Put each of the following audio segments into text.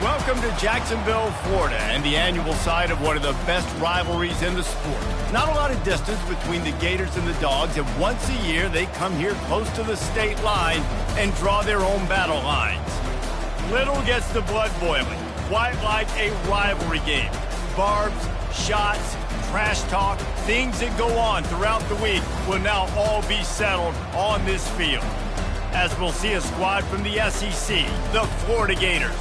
Welcome to Jacksonville, Florida, and the annual site of one of the best rivalries in the sport. Not a lot of distance between the Gators and the Dogs, and once a year they come here close to the state line and draw their own battle lines. Little gets the blood boiling, quite like a rivalry game. Barbs, shots, trash talk, things that go on throughout the week will now all be settled on this field. As we'll see a squad from the SEC, the Florida Gators,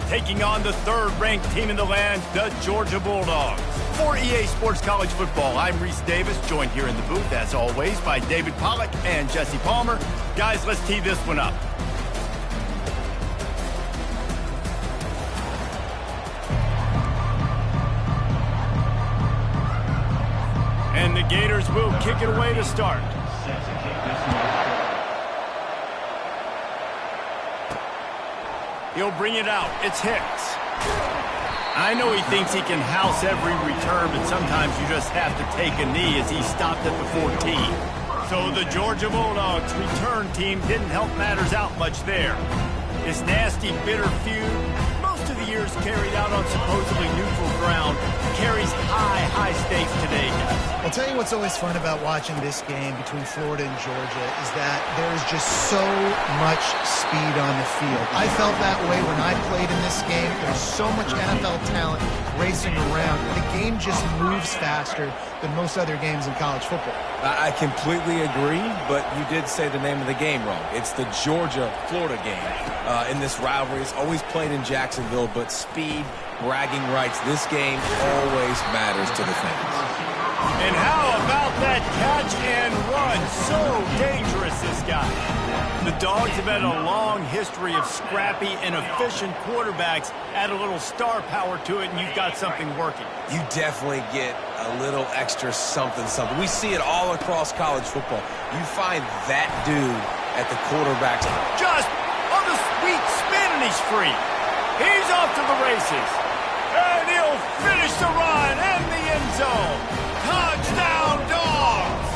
taking on the third-ranked team in the land, the Georgia Bulldogs. For EA Sports College Football, I'm Reese Davis, joined here in the booth, as always, by David Pollack and Jesse Palmer. Guys, let's tee this one up. And the Gators will kick it away to start. He'll bring it out. It's Hicks. I know he thinks he can house every return, but sometimes you just have to take a knee as he stopped at the 14. So the Georgia Bulldogs return team didn't help matters out much there. This nasty, bitter feud, most of the years carried out on supposedly neutral ground, carries high stakes today, guys. I'll tell you what's always fun about watching this game between Florida and Georgia is that there is just so much speed on the field. I felt that way when I played in this game. There's so much NFL talent racing around. The game just moves faster than most other games in college football. I completely agree, but you did say the name of the game wrong. It's the Georgia-Florida game. In this rivalry, it's always played in Jacksonville, but speed, bragging rights, this game always matters to the fans. And how about that catch and run? So dangerous, this guy. The Dogs have had a long history of scrappy and efficient quarterbacks. Add a little star power to it, and you've got something working. You definitely get a little extra something. We see it all across college football. You find that dude at the quarterback. Just on the sweet spin, and he's free. He's off to the races. And he'll finish the run in the end zone. Touchdown, Dogs!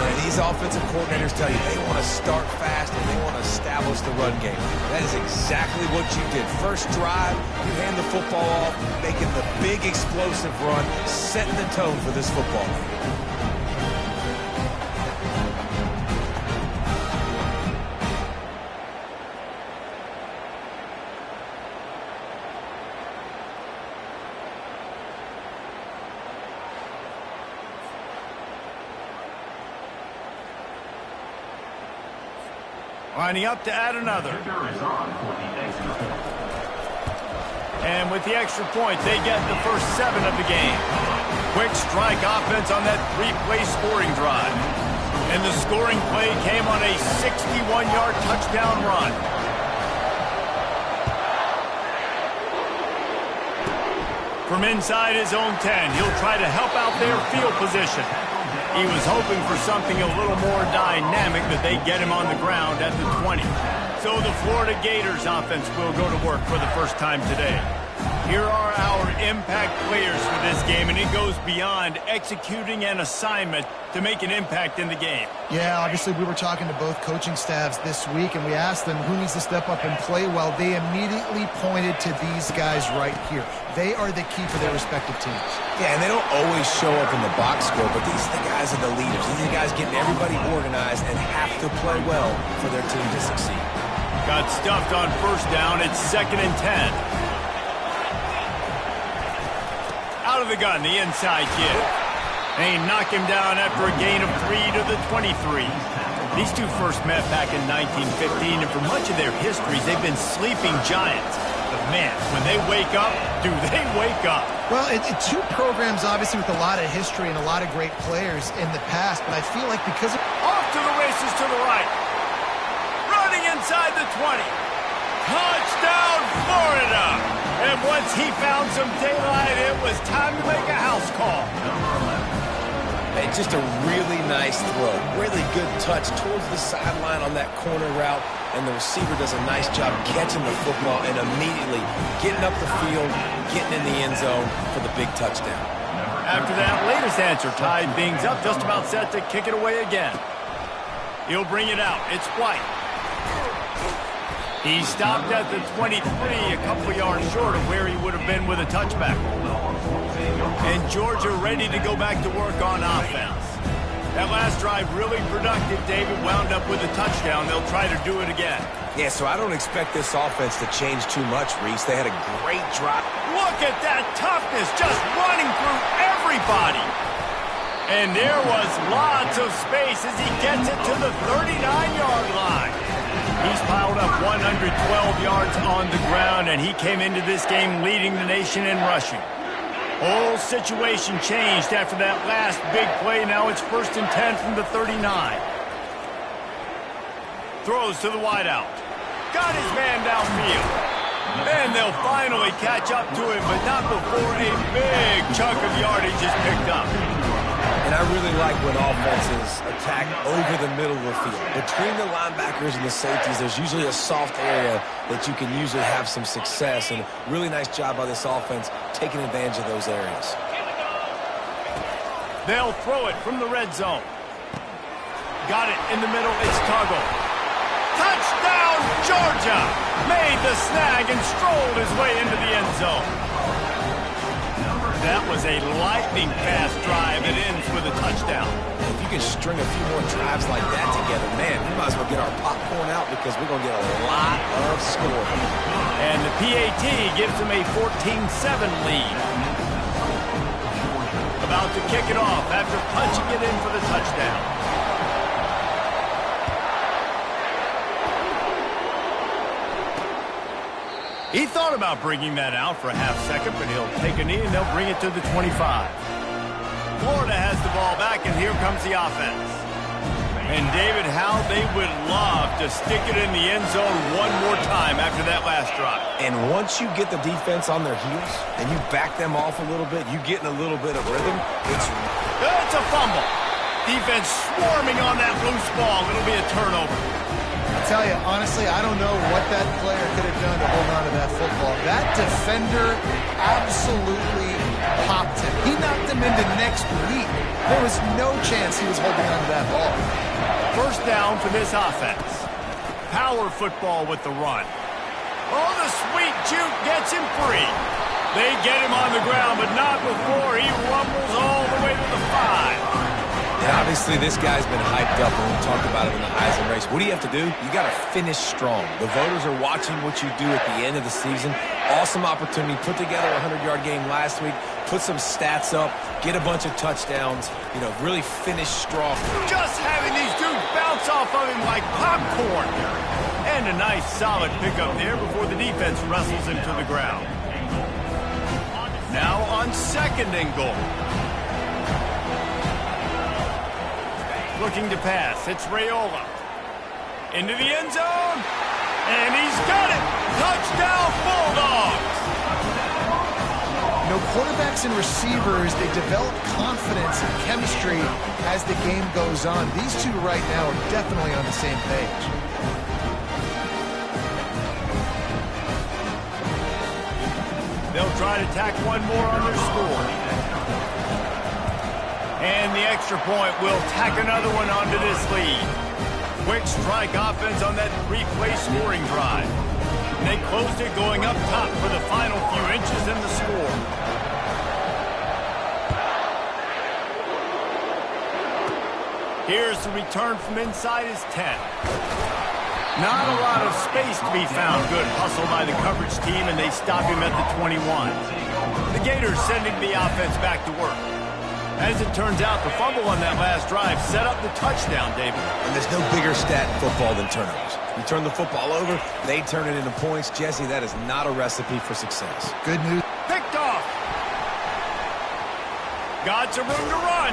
And these offensive coordinators tell you they want to start fast and they want to establish the run game. That is exactly what you did. First drive, you hand the football off, making the big explosive run, setting the tone for this football game. Lining up to add another. And with the extra point, they get the first 7 of the game. Quick strike offense on that 3-play scoring drive. And the scoring play came on a 61-yard touchdown run. From inside his own 10, he'll try to help out their field position. He was hoping for something a little more dynamic, that they get him on the ground at the 20. So the Florida Gators offense will go to work for the first time today. Here are our impact players for this game, and it goes beyond executing an assignment to make an impact in the game. Yeah, obviously we were talking to both coaching staffs this week, and we asked them who needs to step up and play well. They immediately pointed to these guys right here. They are the key for their respective teams. Yeah, and they don't always show up in the box score, but these are the guys are the leaders. These are the guys getting everybody organized and have to play well for their team to succeed. Got stuffed on first down. It's 2nd and 10. Out of the gun, the inside kid. They knock him down after a gain of 3 to the 23. These two first met back in 1915, and for much of their histories, they've been sleeping giants. But man, when they wake up, do they wake up? Well, two programs, obviously, with a lot of history and a lot of great players in the past, but I feel like because of... Off to the races to the right. Running inside the 20. Touchdown, Florida! And once he found some daylight, it was time to make a house call. Hey, just a really nice throw. Really good touch towards the sideline on that corner route. And the receiver does a nice job catching the football and immediately getting up the field, getting in the end zone for the big touchdown. After that latest answer tied things up, just about set to kick it away again. He'll bring it out. It's White. He stopped at the 23, a couple yards short of where he would have been with a touchback. And Georgia ready to go back to work on offense. That last drive really productive. David wound up with a touchdown. They'll try to do it again. Yeah, so I don't expect this offense to change too much, Reese. They had a great drive. Look at that toughness, just running through everybody. And there was lots of space as he gets it to the 39-yard line. He's piled up 112 yards on the ground, and he came into this game leading the nation in rushing. Whole situation changed after that last big play. Now it's 1st and 10 from the 39. Throws to the wideout. Got his man downfield. Then they'll finally catch up to him, but not before a big chunk of yardage is picked up. And I really like when offenses attack over the middle of the field. Between the linebackers and the safeties, there's usually a soft area that you can usually have some success. And really nice job by this offense taking advantage of those areas. They'll throw it from the red zone. Got it in the middle. It's Tuggle. Touchdown, Georgia! Made the snag and strolled his way into the end zone. That was a lightning-fast drive that ends with a touchdown. If you can string a few more drives like that together, man, we might as well get our popcorn out because we're going to get a lot of scoring. And the PAT gives them a 14-7 lead. About to kick it off after punching it in for the touchdown. He thought about bringing that out for a half second, but he'll take a knee and they'll bring it to the 25. Florida has the ball back, and here comes the offense. And David, how they would love to stick it in the end zone one more time after that last drive. And once you get the defense on their heels and you back them off a little bit, you get in a little bit of rhythm. It's a fumble. Defense swarming on that loose ball. It'll be a turnover. I tell you, honestly, I don't know what that player could have done to hold on to that football. That defender absolutely popped him. He knocked him into next week. There was no chance he was holding on to that ball. First down for this offense. Power football with the run. Oh, the sweet juke gets him free. They get him on the ground, but not before he rumbles all the way to the 5. And obviously, this guy's been hyped up when we talked about it in the Heisman race. What do you have to do? You got to finish strong. The voters are watching what you do at the end of the season. Awesome opportunity. Put together a 100-yard game last week. Put some stats up. Get a bunch of touchdowns. You know, really finish strong. Just having these dudes bounce off of him like popcorn. And a nice, solid pickup there before the defense wrestles him to the ground. Now on 2nd and goal. Looking to pass. It's Raiola. Into the end zone. And he's got it. Touchdown, Bulldogs. You know, quarterbacks and receivers, they develop confidence and chemistry as the game goes on. These two right now are definitely on the same page. They'll try to tack one more on their score. And the extra point will tack another one onto this lead. Quick strike offense on that 3-play scoring drive. And they closed it going up top for the final few inches in the score. Here's the return from inside his 10. Not a lot of space to be found. Good hustle by the coverage team, and they stop him at the 21. The Gators sending the offense back to work. As it turns out, the fumble on that last drive set up the touchdown, David. And there's no bigger stat in football than turnovers. You turn the football over, they turn it into points. Jesse, that is not a recipe for success. Good news. Picked off. Got some room to run.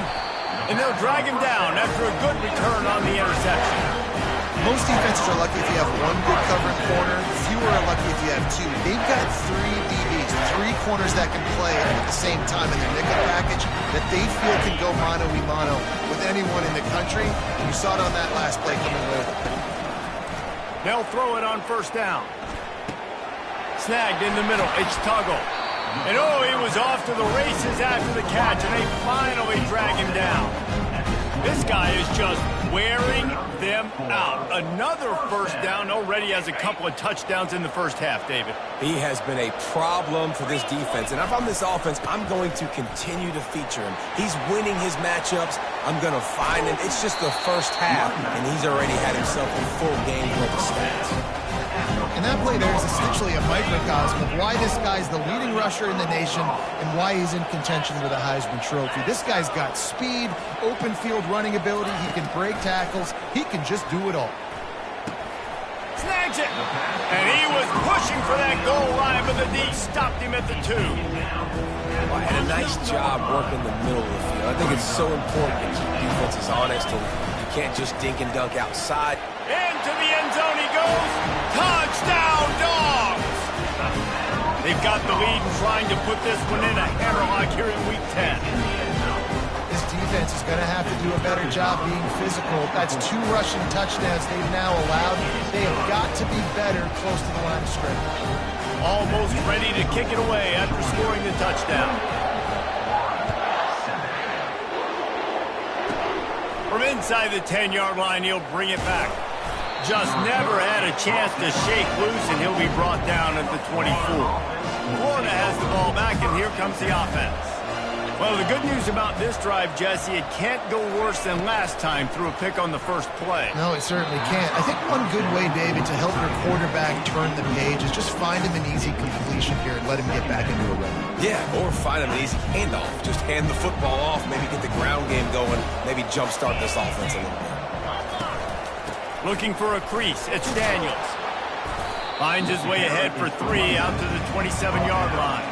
And they'll drag him down after a good return on the interception. Most defenses are lucky if you have one good covering corner. Fewer are lucky if you have two. They've got 3 DBs, 3 corners that can play at the same time in their nickel package that they feel can go mano-a-mano with anyone in the country. You saw it on that last play coming with. They'll throw it on 1st down. Snagged in the middle. It's Tuggle. And oh, he was off to the races after the catch, and they finally drag him down. This guy is just wearing them out. Another first down, already has a couple of touchdowns in the first half, David. He has been a problem for this defense. And if I'm this offense, I'm going to continue to feature him. He's winning his matchups. I'm going to find him. It's just the first half, and he's already had himself a full game worth of stats. And that play there is essentially a microcosm of why this guy's the leading rusher in the nation and why he's in contention with a Heisman Trophy. This guy's got speed, open field running ability. He can break tackles. He can just do it all. Snags it. And he was pushing for that goal line, but the D stopped him at the 2. Well, and a nice job working the middle of the field. I think it's so important to keep defenses honest, and you can't just dink and dunk outside. Into the end zone he goes. Touchdown, Dogs! They've got the lead and trying to put this one in a hammerlock here in Week 10. This defense is going to have to do a better job being physical. That's 2 rushing touchdowns they've now allowed. They have got to be better close to the line of scrimmage. Almost ready to kick it away after scoring the touchdown. From inside the 10-yard line, he'll bring it back. Just never had a chance to shake loose, and he'll be brought down at the 24. Florida has the ball back, and here comes the offense. Well, the good news about this drive, Jesse, it can't go worse than last time through a pick on the first play. No, it certainly can't. I think one good way, David, to help your quarterback turn the page is just find him an easy completion here and let him get back into a rhythm. Yeah, or find him an easy handoff. Just hand the football off, maybe get the ground game going, maybe jumpstart this offense a little bit. Looking for a crease, it's Daniels. Finds his way ahead for 3 out to the 27-yard line.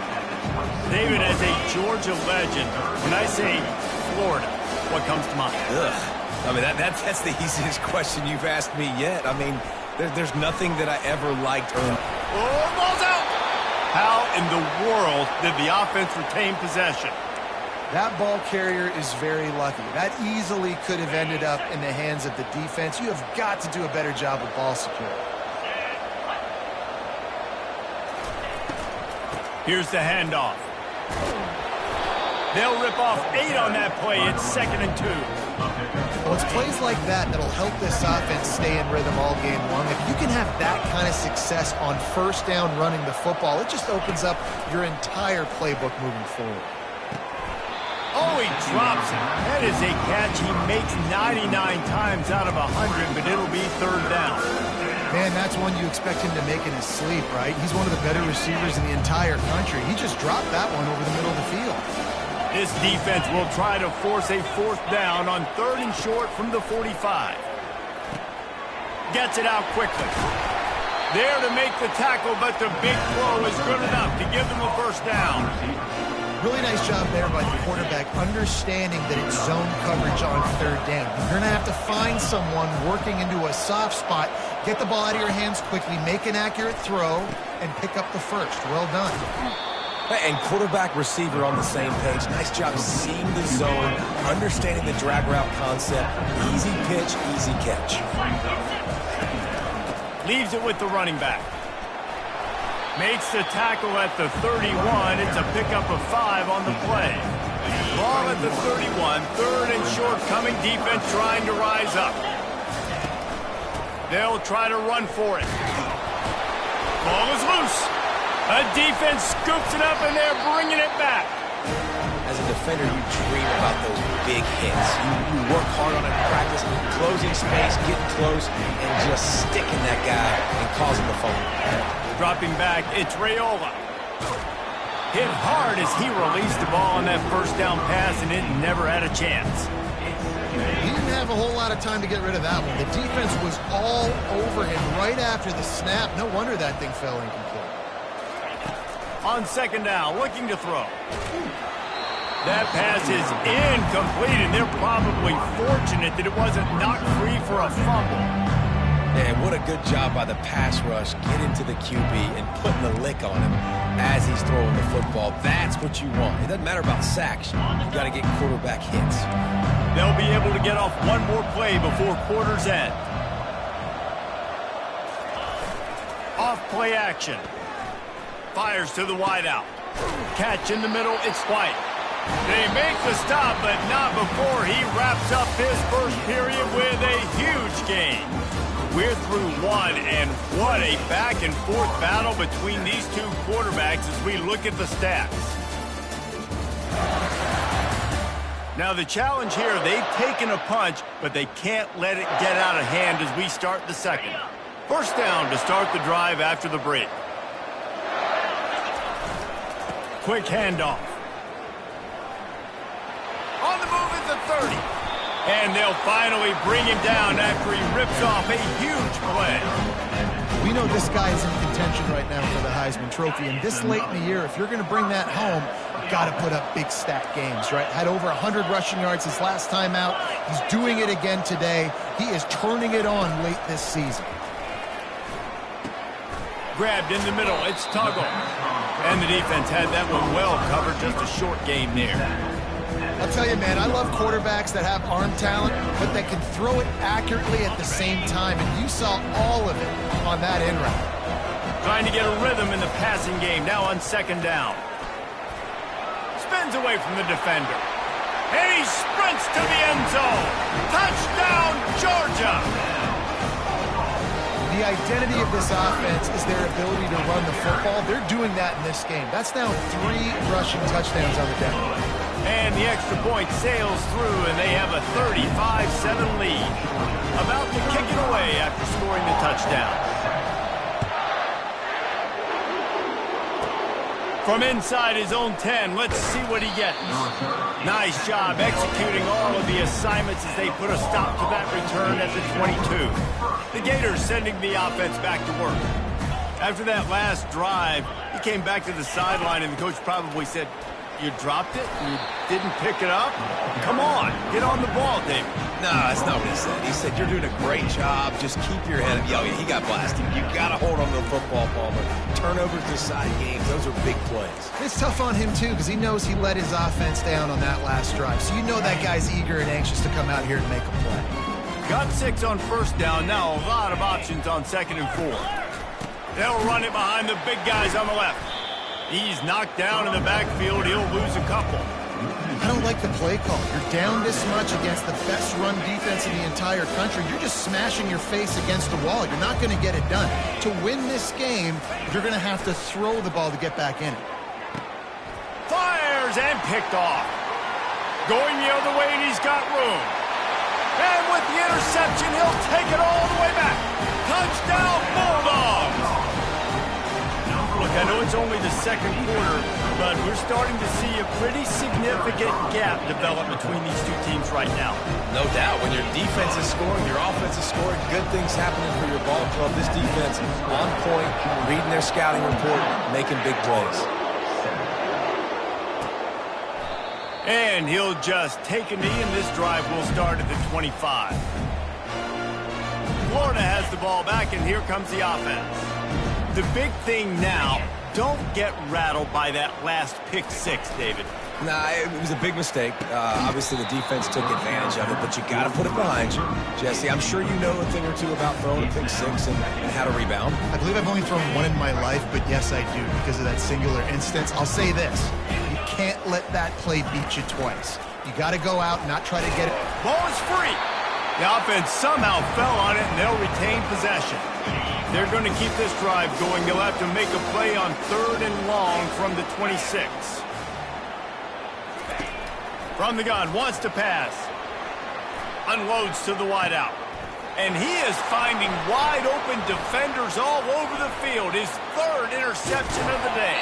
David, as a Georgia legend, when I say Florida, what comes to mind? Ugh. I mean, that's the easiest question you've asked me yet. I mean, there's nothing that I ever liked. Oh, ball's out! How in the world did the offense retain possession? That ball carrier is very lucky. That easily could have ended up in the hands of the defense. You have got to do a better job with ball security. Here's the handoff. They'll rip off 8 on that play. It's 2nd and 2. Well, it's plays like that that'll help this offense stay in rhythm all game long. If you can have that kind of success on first down running the football, it just opens up your entire playbook moving forward. Oh, he drops it. That is a catch he makes 99 times out of 100, but it'll be 3rd down. Man, that's one you expect him to make in his sleep, right? He's one of the better receivers in the entire country. He just dropped that one over the middle of the field. This defense will try to force a 4th down on 3rd and short from the 45. Gets it out quickly. There to make the tackle, but the big throw is good enough to give them a 1st down. Really nice job there by the quarterback, understanding that it's zone coverage on 3rd down. You're going to have to find someone working into a soft spot, get the ball out of your hands quickly, make an accurate throw, and pick up the 1st. Well done. And quarterback receiver on the same page. Nice job seeing the zone, understanding the drag route concept. Easy pitch, easy catch. Leaves it with the running back. Makes the tackle at the 31. It's a pickup of 5 on the play. Ball at the 31. 3rd and short coming. Defense trying to rise up. They'll try to run for it. Ball is loose. A defense scoops it up, and they're bringing it back. As a defender, you dream about those big hits. You work hard on it in practice, closing space, getting close, and just sticking that guy and causing the fumble. Dropping back, it's Raiola. Hit hard as he released the ball on that 1st down pass, and it never had a chance. He didn't have a whole lot of time to get rid of that one. The defense was all over him right after the snap. No wonder that thing fell incomplete. On 2nd down, looking to throw. That pass is incomplete, and they're probably fortunate that it wasn't knocked free for a fumble. And what a good job by the pass rush. Get into the QB and putting the lick on him as he's throwing the football. That's what you want. It doesn't matter about sacks. You got to get quarterback hits. They'll be able to get off one more play before quarter's end. Off play action. Fires to the wideout. Catch in the middle, it's White. They make the stop, but not before he wraps up his first period with a huge gain. We're through one, and what a back-and-forth battle between these two quarterbacks as we look at the stats. Now the challenge here, they've taken a punch, but they can't let it get out of hand as we start the second. First down to start the drive after the break. Quick handoff. On the move at the 30. And they'll finally bring him down after he rips off a huge play. We know this guy is in contention right now for the Heisman Trophy, and this late in the year, if you're going to bring that home, you've got to put up big stat games, right? Had over 100 rushing yards his last time out. He's doing it again today. He is turning it on late this season. Grabbed in the middle, it's Tuggle. And the defense had that one well covered, just a short gain there. I'll tell you, man, I love quarterbacks that have arm talent, but that can throw it accurately at the same time, and you saw all of it on that end route. Trying to get a rhythm in the passing game, now on second down. Spins away from the defender. And he sprints to the end zone. Touchdown, Georgia! The identity of this offense is their ability to run the football. They're doing that in this game. That's now 3 rushing touchdowns on the day. And the extra point sails through, and they have a 35-7 lead. About to kick it away after scoring the touchdown. From inside his own 10, let's see what he gets. Nice job executing all of the assignments as they put a stop to that return at the 22. The Gators sending the offense back to work. After that last drive, he came back to the sideline, and the coach probably said, "You dropped it? You didn't pick it up? Come on, get on the ball, David." No, that's not what he said. He said, "You're doing a great job. Just keep your head up." Yeah, he got blasted. You got to hold on to the football, Palmer. Turnovers decide games. Those are big plays. It's tough on him, too, because he knows he let his offense down on that last drive. So you know that guy's eager and anxious to come out here and make a play. Got 6 on first down. Now a lot of options on second and 4. They'll run it behind the big guys on the left. He's knocked down in the backfield. He'll lose a couple. I don't like the play call. You're down this much against the best run defense in the entire country. You're just smashing your face against the wall. You're not going to get it done. To win this game, you're going to have to throw the ball to get back in it. Fires and picked off. Going the other way, and he's got room. And with the interception, he'll take it all the way back. Touchdown, Bulldogs! Look, I know it's only the second quarter, but we're starting to see a pretty significant gap develop between these two teams right now. No doubt. When your defense is scoring, your offense is scoring, good things happening for your ball club. This defense on point, reading their scouting report, making big plays. And he'll just take a knee, and this drive will start at the 25. Florida has the ball back, and here comes the offense. The big thing now, don't get rattled by that last pick 6, David. Nah, it was a big mistake. Obviously, the defense took advantage of it, but you got to put it behind you. Jesse, I'm sure you know a thing or two about throwing a pick 6 and how to rebound. I believe I've only thrown one in my life, but yes, I do because of that singular instance. I'll say this. You can't let that play beat you twice. You got to go out and not try to get it. Ball is free. The offense somehow fell on it, and they'll retain possession. They're going to keep this drive going. They'll have to make a play on 3rd and long from the 26. From the gun, wants to pass. Unloads to the wideout. And he is finding wide open defenders all over the field. His 3rd interception of the day.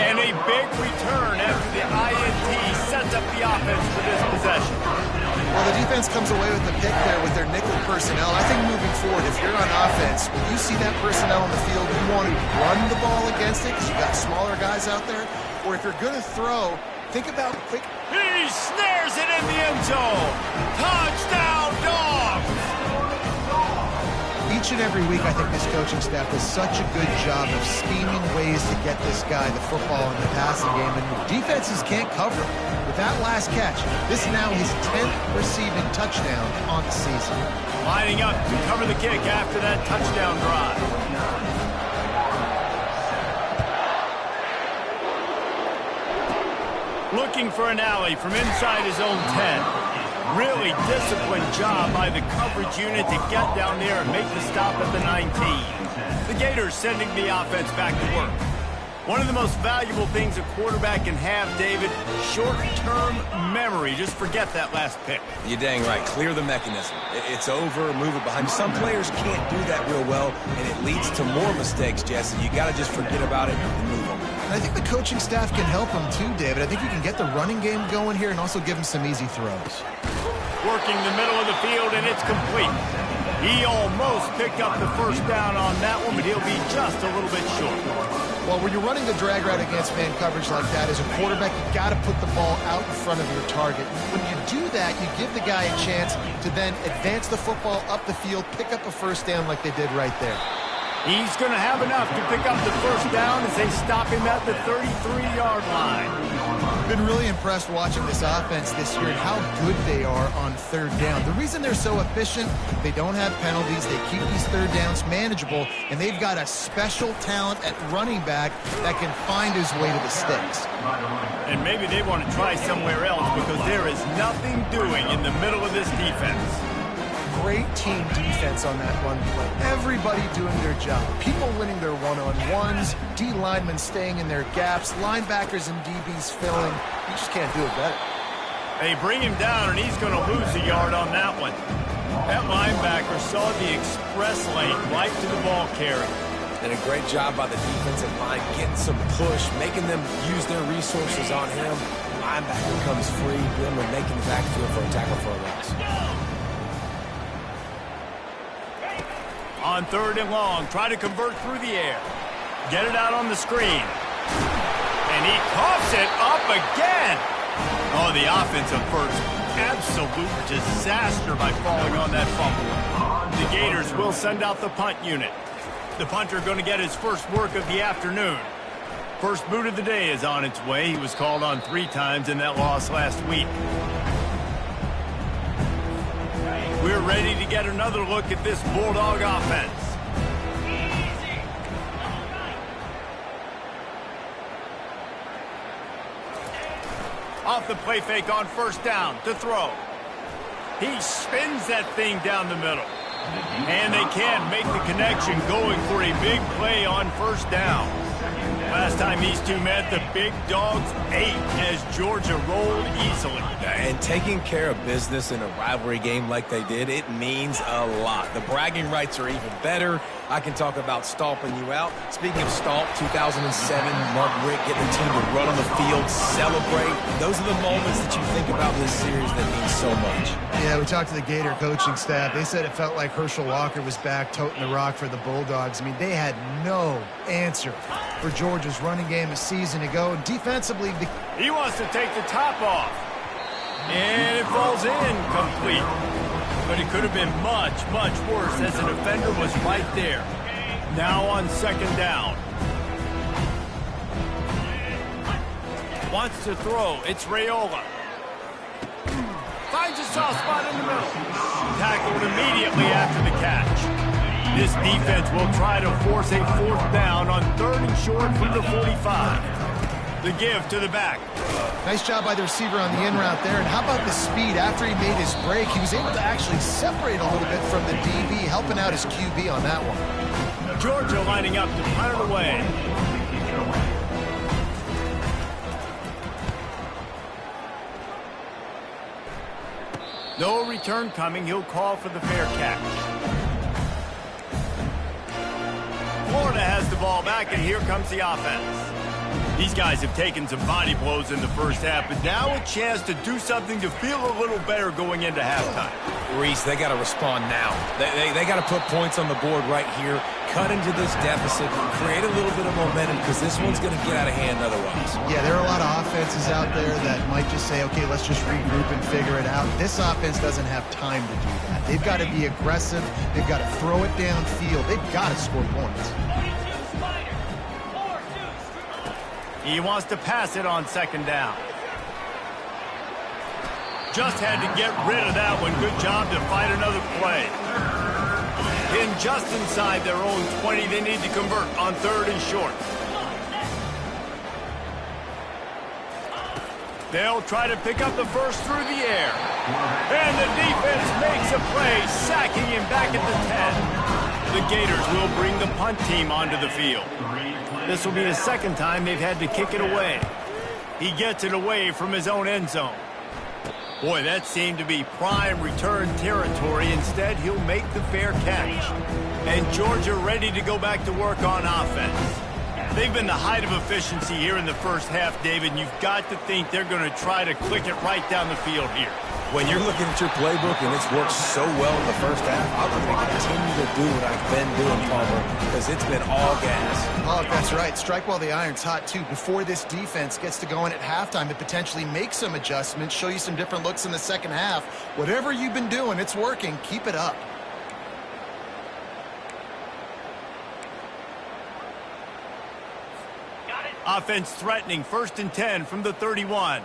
And a big return after the INT sets up the offense for this possession. Well, the defense comes away with the pick there with their nickel personnel. I think moving forward, if you're on offense, when you see that personnel on the field, you want to run the ball against it because you've got smaller guys out there. Or if you're going to throw, think about quick. He snares it in the end zone. Touchdown, Dogs! Each and every week, I think this coaching staff does such a good job of scheming ways to get this guy the football in the passing game, and defenses can't cover him. With that last catch, this is now his 10th receiving touchdown on the season. Lining up to cover the kick after that touchdown drive. Looking for an alley from inside his own 10. Really disciplined job by the coverage unit to get down there and make the stop at the 19. The Gators sending the offense back to work. One of the most valuable things a quarterback can have, David, short-term memory. Just forget that last pick. You're dang right. Clear the mechanism. It's over, move it behind you. Some players can't do that real well, and it leads to more mistakes, Jesse. You got to just forget about it and move on. I think the coaching staff can help him too, David. I think you can get the running game going here and also give him some easy throws. Working the middle of the field, and it's complete. He almost picked up the first down on that one, but he'll be just a little bit short. Well, when you're running the drag route against man coverage like that, as a quarterback, you got to put the ball out in front of your target. When you do that, you give the guy a chance to then advance the football up the field, pick up a first down like they did right there. He's going to have enough to pick up the first down as they stop him at the 33-yard line. Been really impressed watching this offense this year and how good they are on third down. The reason they're so efficient, they don't have penalties, they keep these third downs manageable, and they've got a special talent at running back that can find his way to the sticks. And maybe they want to try somewhere else because there is nothing doing in the middle of this defense. Great team defense on that run play. Everybody doing their job. People winning their one-on-ones, D linemen staying in their gaps, linebackers and DBs filling. You just can't do it better. They bring him down, and he's going to lose a yard on that one. That linebacker saw the express lane right to the ball carrier. And a great job by the defensive line, getting some push, making them use their resources on him. Linebacker comes free, Grimmer making the backfield for a tackle for a loss. On third and long, try to convert through the air. Get it out on the screen. And he coughs it up again. Oh, the offensive first. Absolute disaster by falling on that fumble. The Gators will send out the punt unit. The punter going to get his first work of the afternoon. First boot of the day is on its way. He was called on 3 times in that loss last week. We're ready to get another look at this Bulldog offense. Off the play fake on first down to throw. He spins that thing down the middle. And they can't make the connection, going for a big play on first down. Last time these two met, the Big Dogs ate as Georgia rolled easily. And taking care of business in a rivalry game like they did, it means a lot. The bragging rights are even better. I can talk about stomping you out. Speaking of stomp, 2007, Mark Richt getting the team to run on the field, celebrate. Those are the moments that you think about this series that mean so much. Yeah, we talked to the Gator coaching staff. They said it felt like Herschel Walker was back toting the rock for the Bulldogs. I mean, they had no answer for Georgia's running game a season ago. Defensively, he wants to take the top off. And it falls in complete. But it could have been much, much worse as the defender was right there. Now on second down. Wants to throw. It's Raiola. Finds a soft spot in the middle. Tackled immediately after the catch. This defense will try to force a fourth down on third and short from the 45. The give to the back. Nice job by the receiver on the in route there. And how about the speed? After he made his break, he was able to actually separate a little bit from the DB, helping out his QB on that one. Georgia lining up to punt it away. No return coming. He'll call for the fair catch. Florida has the ball back, and here comes the offense. These guys have taken some body blows in the first half, but now a chance to do something to feel a little better going into halftime. Reese, they got to respond now. They got to put points on the board right here, cut into this deficit, create a little bit of momentum, because this one's going to get out of hand otherwise. Yeah, there are a lot of offenses out there that might just say, okay, let's just regroup and figure it out. This offense doesn't have time to do that. They've got to be aggressive. They've got to throw it downfield. They've got to score points. He wants to pass it on second down. Just had to get rid of that one. Good job to fight another play. In just inside their own 20, they need to convert on third and short. They'll try to pick up the first through the air. And the defense makes a play, sacking him back at the 10. The Gators will bring the punt team onto the field. This will be the second time they've had to kick it away. He gets it away from his own end zone. Boy, that seemed to be prime return territory. Instead, he'll make the fair catch. And Georgia ready to go back to work on offense. They've been the height of efficiency here in the first half, David, and you've got to think they're going to try to click it right down the field here. When you're looking at your playbook and it's worked so well in the first half, I'm going to continue to do what I've been doing, Palmer, because it's been all gas. Oh, that's right. Strike while the iron's hot, too. Before this defense gets to going at halftime to potentially make some adjustments, show you some different looks in the second half. Whatever you've been doing, it's working. Keep it up. Offense threatening, 1st and 10 from the 31.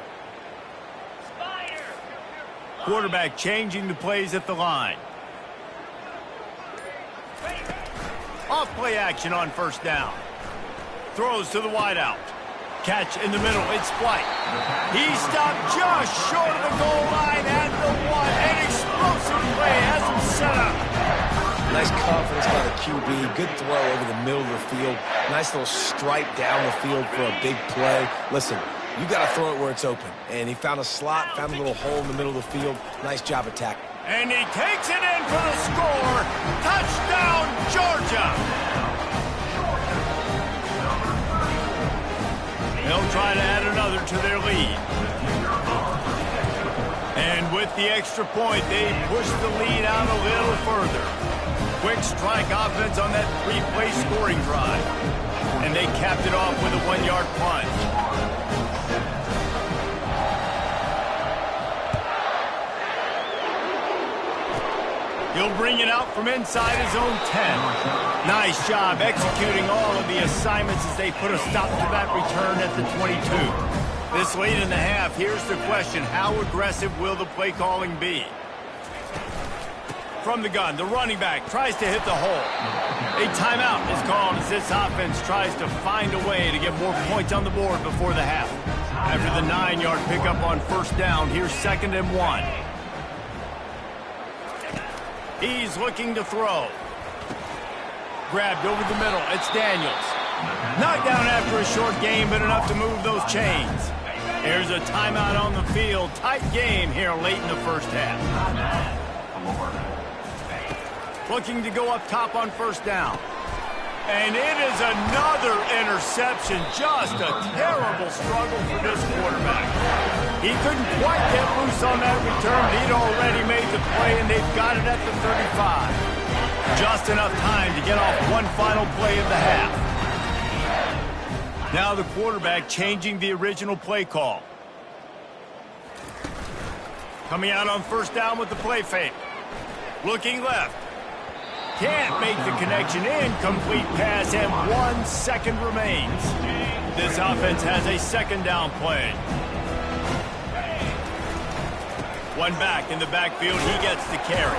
Quarterback changing the plays at the line. Off play action on 1st down. Throws to the wideout. Catch in the middle. It's White. He stopped just short of the goal line at the 1. An explosive play has him set up. Nice confidence by the QB. Good throw over the middle of the field. Nice little stripe down the field for a big play. Listen, you got to throw it where it's open. And he found a slot, found a little hole in the middle of the field. Nice job attacking. And he takes it in for the score. Touchdown, Georgia. They'll try to add another to their lead. And with the extra point, they push the lead out a little further. Quick strike offense on that 3-play scoring drive. And they capped it off with a 1-yard plunge. He'll bring it out from inside his own 10. Nice job executing all of the assignments as they put a stop to that return at the 22. This late in the half, here's the question. How aggressive will the play calling be? From the gun, the running back tries to hit the hole. A timeout is called as this offense tries to find a way to get more points on the board before the half. After the 9-yard pickup on 1st down, here's 2nd and 1. He's looking to throw. Grabbed over the middle. It's Daniels. Knocked down after a short game, but enough to move those chains. There's a timeout on the field. Tight game here late in the first half. Looking to go up top on 1st down. And it is another interception. Just a terrible struggle for this quarterback. He couldn't quite get loose on that return. He'd already made the play, and they've got it at the 35. Just enough time to get off one final play of the half. Now the quarterback changing the original play call. Coming out on 1st down with the play fake. Looking left. Can't make the connection. Incomplete pass, and 1 second remains. This offense has a 2nd down play. One back in the backfield. He gets the carry.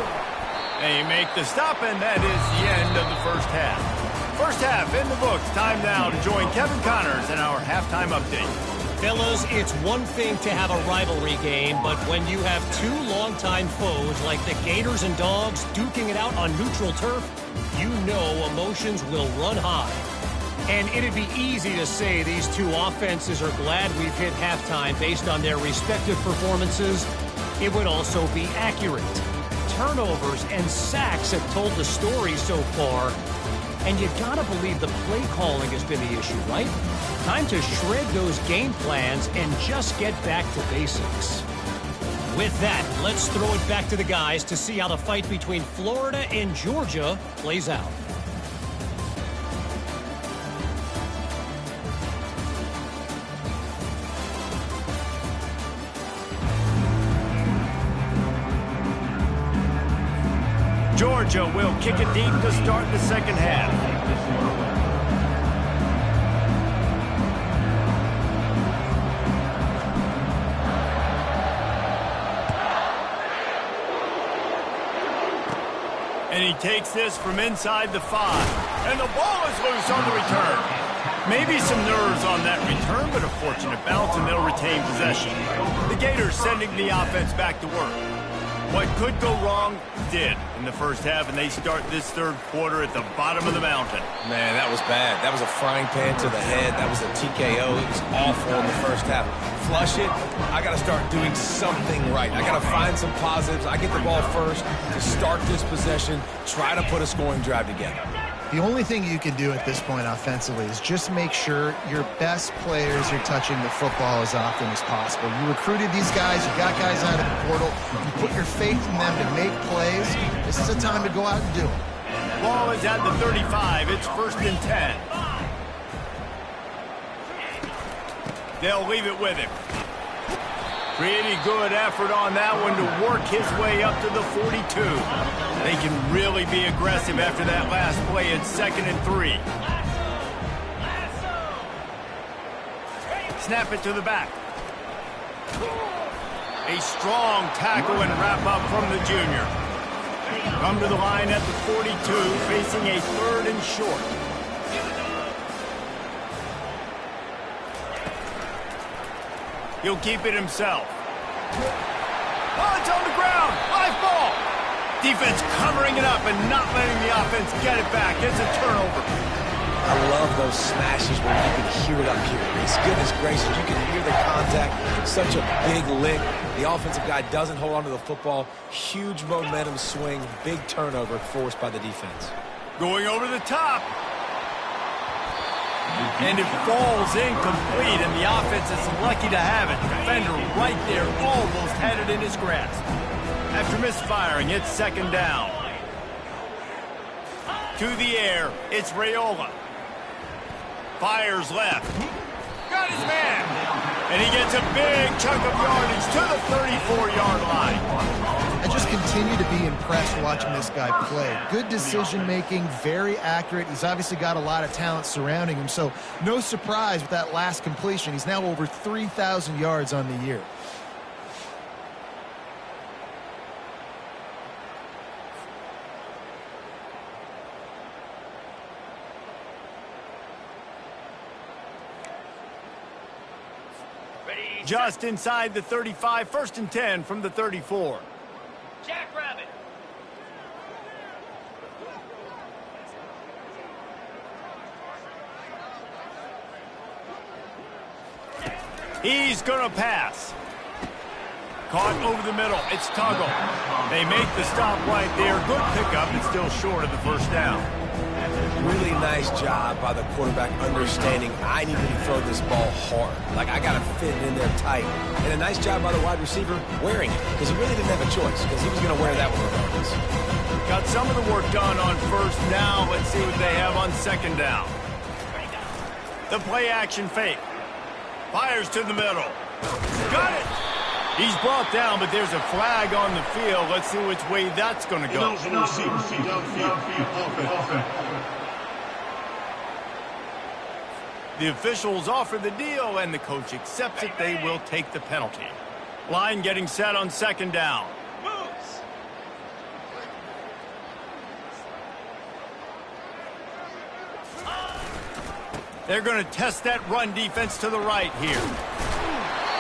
They make the stop, and that is the end of the first half. First half in the books. Time now to join Kevin Connors in our halftime update. Fellas, it's one thing to have a rivalry game, but when you have two longtime foes like the Gators and Dogs duking it out on neutral turf, you know emotions will run high. And it'd be easy to say these two offenses are glad we've hit halftime based on their respective performances. It would also be accurate. Turnovers and sacks have told the story so far. And you gotta believe the play calling has been the issue, right? Time to shred those game plans and just get back to basics. With that, let's throw it back to the guys to see how the fight between Florida and Georgia plays out. Georgia will kick it deep to start the second half. And he takes this from inside the 5. And the ball is loose on the return. Maybe some nerves on that return, but a fortunate bounce, and they'll retain possession. The Gators sending the offense back to work. What could go wrong did in the first half, and they start this third quarter at the bottom of the mountain. Man, that was bad. That was a frying pan to the head. That was a TKO. It was awful in the first half. Flush it. I got to start doing something right. I got to find some positives. I get the ball first to start this possession, try to put a scoring drive together. The only thing you can do at this point offensively is just make sure your best players are touching the football as often as possible. You recruited these guys, you got guys out of the portal, you put your faith in them to make plays. This is a time to go out and do it. Ball is at the 35. It's 1st and 10. They'll leave it with him. Pretty good effort on that one to work his way up to the 42. They can really be aggressive after that last play. It's 2nd and 3. Snap it to the back. A strong tackle and wrap up from the junior. Come to the line at the 42, facing a 3rd and short. He'll keep it himself. Oh, it's on the ground. High ball. Defense covering it up and not letting the offense get it back. It's a turnover. I love those smashes where you can hear it up here. It's goodness gracious, you can hear the contact. Such a big lick. The offensive guy doesn't hold on to the football. Huge momentum swing. Big turnover forced by the defense. Going over the top. And it falls incomplete, and the offense is lucky to have it. Defender right there almost had it in his grasp. After misfiring, it's 2nd down. To the air, it's Raiola. Fires left. Got his man. And he gets a big chunk of yardage to the 34-yard line. I just continue to be impressed watching this guy play. Good decision-making, very accurate. He's obviously got a lot of talent surrounding him, so no surprise with that last completion. He's now over 3,000 yards on the year. Just inside the 35, 1st and 10 from the 34. Jackrabbit. He's going to pass. Caught over the middle. It's Tuggle. They make the stop right there. Good pickup. It's still short of the 1st down. Really nice job by the quarterback understanding I need to throw this ball hard. Like, I got to fit it in there tight. And a nice job by the wide receiver wearing it, because he really didn't have a choice, because he was going to wear that one regardless. Got some of the work done on 1st down. Let's see what they have on 2nd down. The play action fake. Fires to the middle. Got it. He's brought down, but there's a flag on the field. Let's see which way that's going to go. The officials offer the deal, and the coach accepts it. They will take the penalty. Line getting set on 2nd down. They're going to test that run defense to the right here.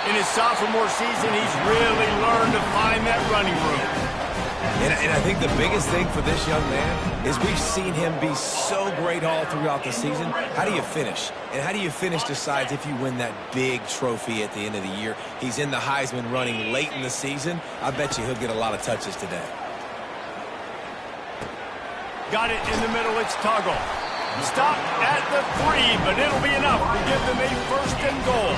In his sophomore season, he's really learned to find that running room. And I think the biggest thing for this young man is we've seen him be so great all throughout the season. How do you finish? And how do you finish decides if you win that big trophy at the end of the year. He's in the Heisman running late in the season. I bet you he'll get a lot of touches today. Got it in the middle. It's Tuggle. Stop at the 3, but it'll be enough to give them a 1st and goal.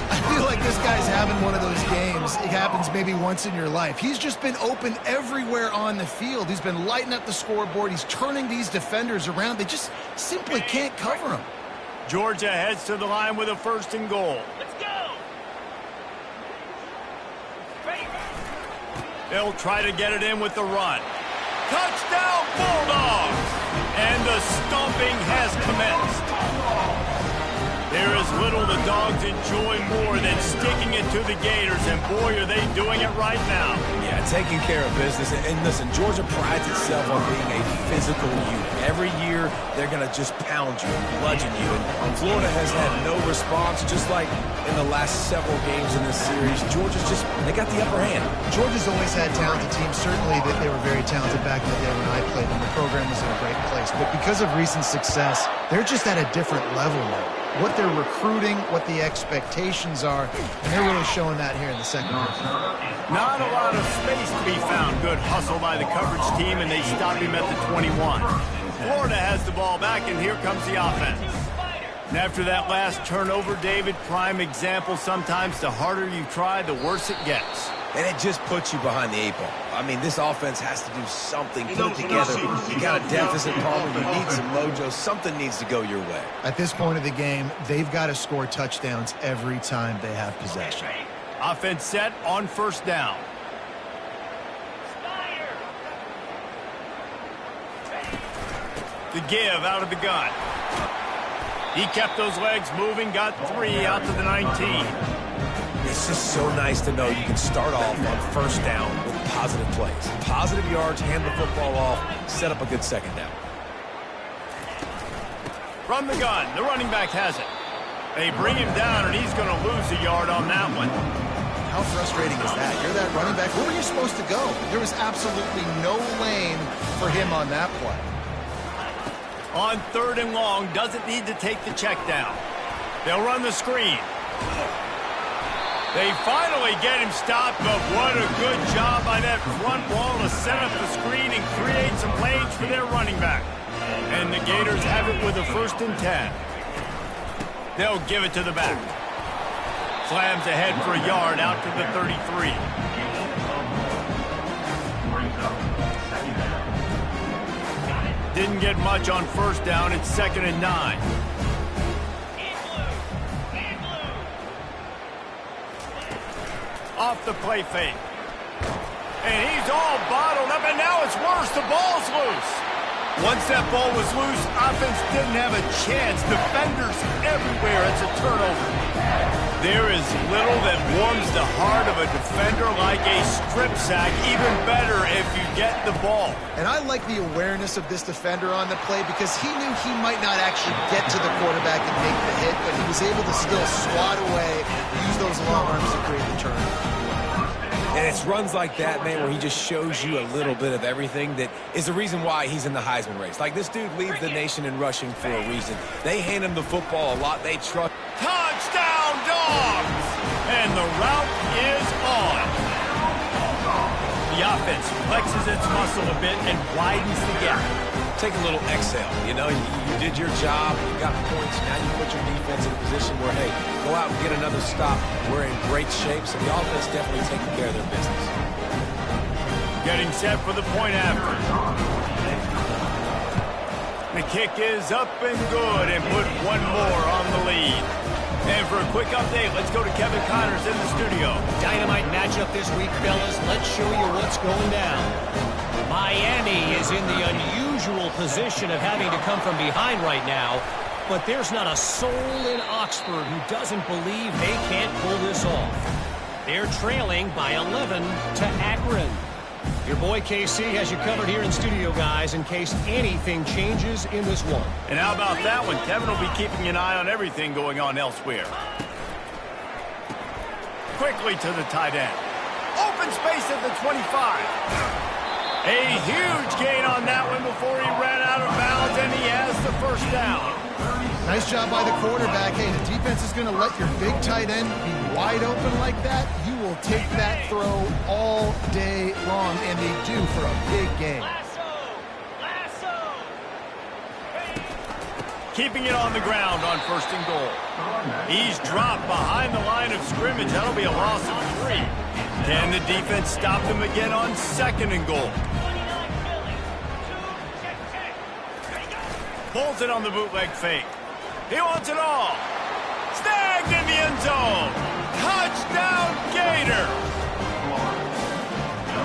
I feel like this guy's having one of those games. It happens maybe once in your life. He's just been open everywhere on the field. He's been lighting up the scoreboard. He's turning these defenders around. They just simply can't cover him. Georgia heads to the line with a 1st and goal. Let's go. Ready. They'll try to get it in with the run. Touchdown, Bulldogs! And the stomping has commenced. There is little the Dogs enjoy more than sticking it to the Gators, and boy, are they doing it right now. Yeah, taking care of business. And listen, Georgia prides itself on being a physical unit. Every year, they're going to just pound you and bludgeon you. And Florida has had no response, just like in the last several games in this series. Georgia's just, they got the upper hand. Georgia's always had talented teams. Certainly that they were very talented back in the day when I played them. The program was in a great place. But because of recent success, they're just at a different level now. What they're recruiting, what the expectations are, and they're really showing that here in the second half. Not a lot of space to be found. Good hustle by the coverage team, and they stop him at the 21. Florida has the ball back, and here comes the offense. And after that last turnover, David, prime example, sometimes the harder you try, the worse it gets. And it just puts you behind the 8 ball. I mean, this offense has to do something, put it together. You got a deficit, Palmer. You need some mojo. Something needs to go your way. At this point of the game, they've got to score touchdowns every time they have possession. Offense set on first down. The give out of the gun. He kept those legs moving, got 3 out to the 19. It's just so nice to know you can start off on first down with positive plays. Positive yards, hand the football off, set up a good second down. From the gun, the running back has it. They bring him down, and he's going to lose a yard on that one. How frustrating is that? You're that running back. Where were you supposed to go? There was absolutely no lane for him on that play. On 3rd and long, doesn't need to take the check down. They'll run the screen. They finally get him stopped, but what a good job by that front wall to set up the screen and create some lanes for their running back. And the Gators have it with a 1st and 10. They'll give it to the back. Slams ahead for a yard out to the 33. Didn't get much on first down. It's 2nd and 9. Off the play fake. And he's all bottled up, and now it's worse. The ball's loose. Once that ball was loose, offense didn't have a chance. Defenders everywhere. It's a turnover. There is little that warms the heart of a defender like a strip sack. Even better if you get the ball. And I like the awareness of this defender on the play because he knew he might not actually get to the quarterback and make the hit, but he was able to still swat away, use those long arms to create the turnover. And it's runs like that, man, where he just shows you a little bit of everything that is the reason why he's in the Heisman race. Like, this dude leads the nation in rushing for a reason. They hand him the football a lot. They trust. Touchdown, Dogs! And the route is on. The offense flexes its muscle a bit and widens the gap. Take a little exhale. You know, you did your job. You got points. Now you put your defense in a position where, hey, go out and get another stop. We're in great shape, so the offense definitely taking care of their business. Getting set for the point after. The kick is up and good and put one more on the lead. And for a quick update, let's go to Kevin Connors in the studio. Dynamite matchup this week, fellas. Let's show you what's going down. Miami is in the unusual position of having to come from behind right now, but there's not a soul in Oxford who doesn't believe they can't pull this off. They're trailing by 11 to Akron. Your boy KC has you covered here in studio, guys, in case anything changes in this one. And how about that one? Kevin will be keeping an eye on everything going on elsewhere. Quickly to the tight end. Open space at the 25. A huge gain on that one before he ran out of bounds, and he has the 1st down. Nice job by the quarterback. Hey, the defense is going to let your big tight end be wide open like that. You will take that throw all day long, and they do for a big game. Keeping it on the ground on 1st and goal. He's dropped behind the line of scrimmage. That'll be a loss of 3. Can the defense stop them again on 2nd and goal? Pulls it on the bootleg fake. He wants it all. Snagged in the end zone. Touchdown, Gator.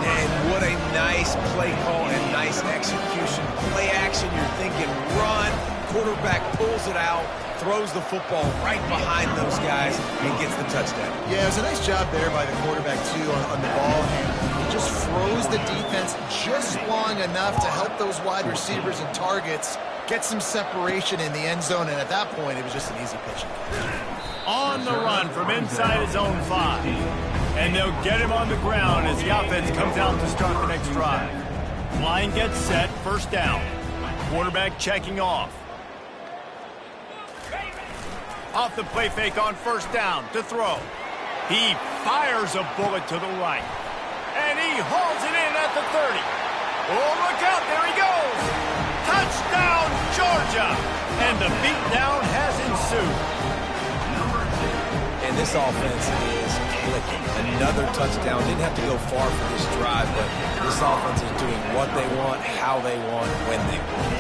And what a nice play call and nice execution. Play action, you're thinking run. Quarterback pulls it out. throws the football right behind those guys and gets the touchdown. Yeah, it was a nice job there by the quarterback, too, on the ball handling. He just froze the defense just long enough to help those wide receivers and targets get some separation in the end zone, and at that point, it was just an easy pitch. On the run from inside his own 5. And they'll get him on the ground as the offense comes out to start the next drive. Line gets set, first down. Quarterback checking off. Off the play fake on first down to throw. He fires a bullet to the right. And he hauls it in at the 30. Oh, look out, there he goes. Touchdown, Georgia. And the beatdown has ensued. And this offense is clicking. Another touchdown. Didn't have to go far for this drive, but this offense is doing what they want, how they want, when they want.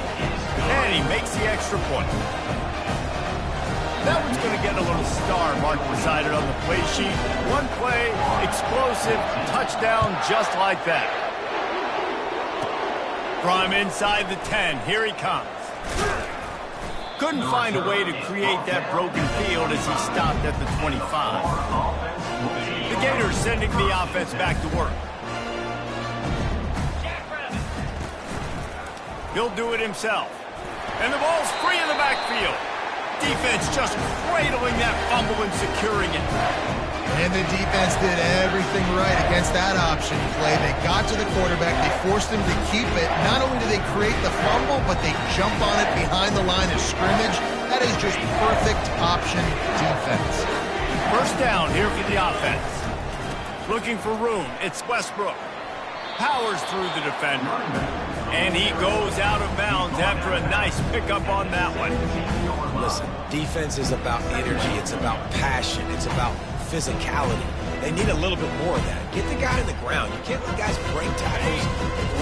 And he makes the extra point. That one's going to get a little star marked beside it on the play sheet. One play, explosive, touchdown just like that. From inside the 10, here he comes. Couldn't find a way to create that broken field as he stopped at the 25. The Gators sending the offense back to work. He'll do it himself. And the ball's free in the backfield. Defense just cradling that fumble and securing it. And the defense did everything right against that option play. They got to the quarterback. They forced him to keep it. Not only do they create the fumble, but they jump on it behind the line of scrimmage. That is just perfect option defense. First down here for the offense. Looking for room. It's Westbrook. Powers through the defender. And he goes out of bounds after a nice pickup on that one. Listen, defense is about energy. It's about passion. It's about physicality. They need a little bit more of that. Get the guy on the ground. You can't let guys break tackles.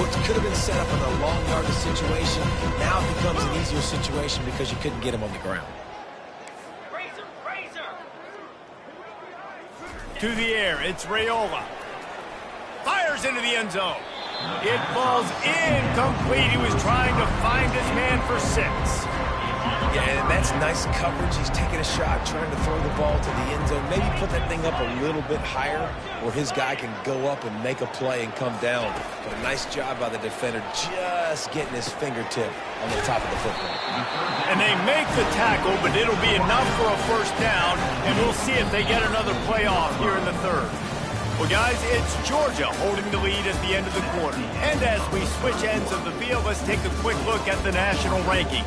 What could have been set up in a long yardage situation now becomes an easier situation because you couldn't get him on the ground. To the air, it's Raiola. Fires into the end zone. It falls incomplete. He was trying to find his man for 6. Yeah, and that's nice coverage. He's taking a shot, trying to throw the ball to the end zone. Maybe put that thing up a little bit higher where his guy can go up and make a play and come down. But a nice job by the defender just getting his fingertip on the top of the football. And they make the tackle, but it'll be enough for a first down, and we'll see if they get another play off here in the third. Well, guys, it's Georgia holding the lead at the end of the quarter. And as we switch ends of the field, let's take a quick look at the national rankings.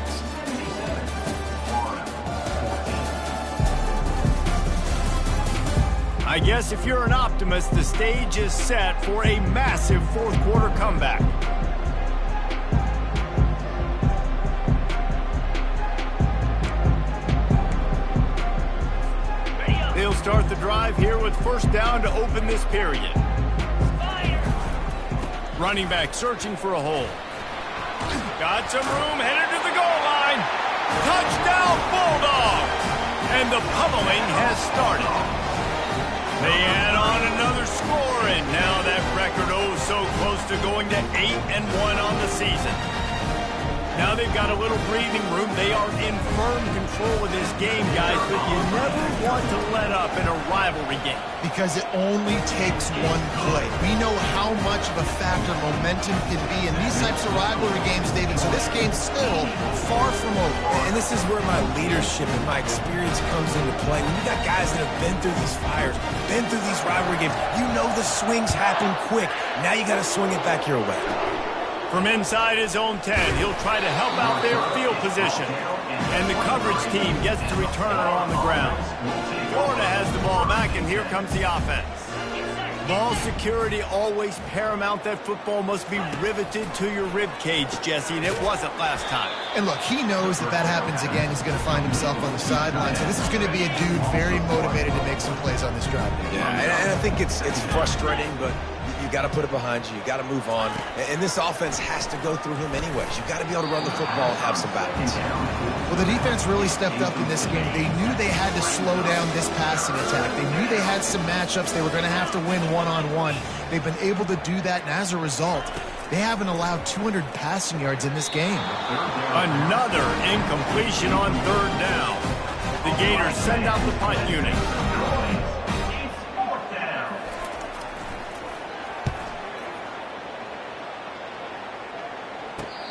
I guess if you're an optimist, the stage is set for a massive fourth quarter comeback. They'll start the drive here with first down to open this period. Running back searching for a hole. Got some room, headed to the goal line. Touchdown Bulldogs! And the pummeling has started. They add on another score, and now that record so close to going to 8-1 on the season. Now they've got a little breathing room. They are in firm control of this game, guys, but you never want to let up in a rivalry game. Because it only takes one play. We know how much of a factor momentum can be in these types of rivalry games, David, so this game's still far from over. And this is where my leadership and my experience comes into play. When you got guys that have been through these fires, been through these rivalry games, you know the swings happen quick. Now you got to swing it back your way. From inside his own 10, he'll try to help out their field position. And the coverage team gets the returner on the ground. Florida has the ball back, and here comes the offense. Ball security always paramount. That football must be riveted to your rib cage, Jesse, and it wasn't last time. And look, he knows if that happens again, he's going to find himself on the sideline. So this is going to be a dude very motivated to make some plays on this drive. Yeah, and I think it's frustrating, but you got to put it behind you. You got to move on. And this offense has to go through him anyways. You got to be able to run the football and have some balance. Well, the defense really stepped up in this game. They knew they had to slow down this passing attack. They knew they had some matchups they were going to have to win one-on-one. They've been able to do that, and as a result, they haven't allowed 200 passing yards in this game. Another incompletion on third down. The Gators send out the punt unit.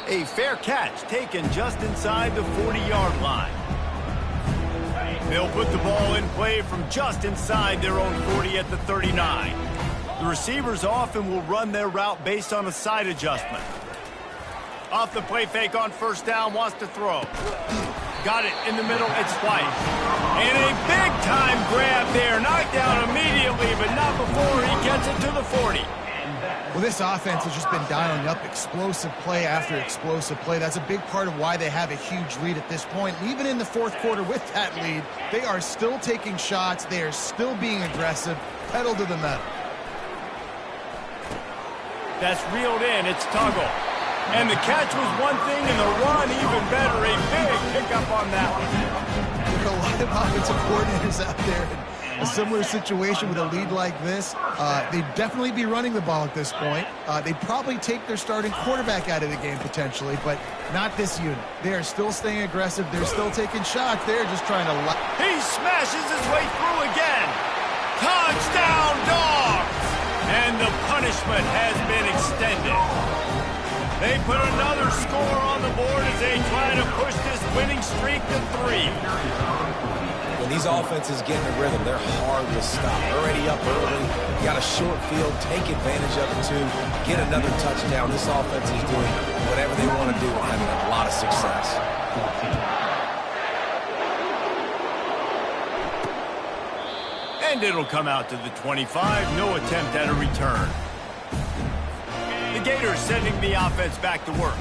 A fair catch taken just inside the 40-yard line. They'll put the ball in play from just inside their own 40 at the 39. The receivers often will run their route based on a side adjustment. Off the play fake on first down, wants to throw. Got it in the middle, it's White. And a big-time grab there, knocked down immediately, but not before he gets it to the 40. Well, this offense has just been dialing up explosive play after explosive play. That's a big part of why they have a huge lead at this point. Even in the fourth quarter with that lead, they are still taking shots. They are still being aggressive, pedal to the metal. That's reeled in. It's Tuggle. And the catch was one thing, and the run even better. A big pickup on that one. There are a lot of offensive coordinators out there in a similar situation with a lead like this. They'd definitely be running the ball at this point. They'd probably take their starting quarterback out of the game potentially, but not this unit. They are still staying aggressive. They're still taking shots. They're just trying to... He smashes his way through again. Touchdown, Dogs! And the punishment has been extended. They put another score on the board as they try to push this winning streak to 3. When these offenses get in a rhythm, they're hard to stop. Already up early, got a short field, take advantage of it too, get another touchdown. This offense is doing whatever they want to do and having a lot of success. And it'll come out to the 25. No attempt at a return. The Gators sending the offense back to work.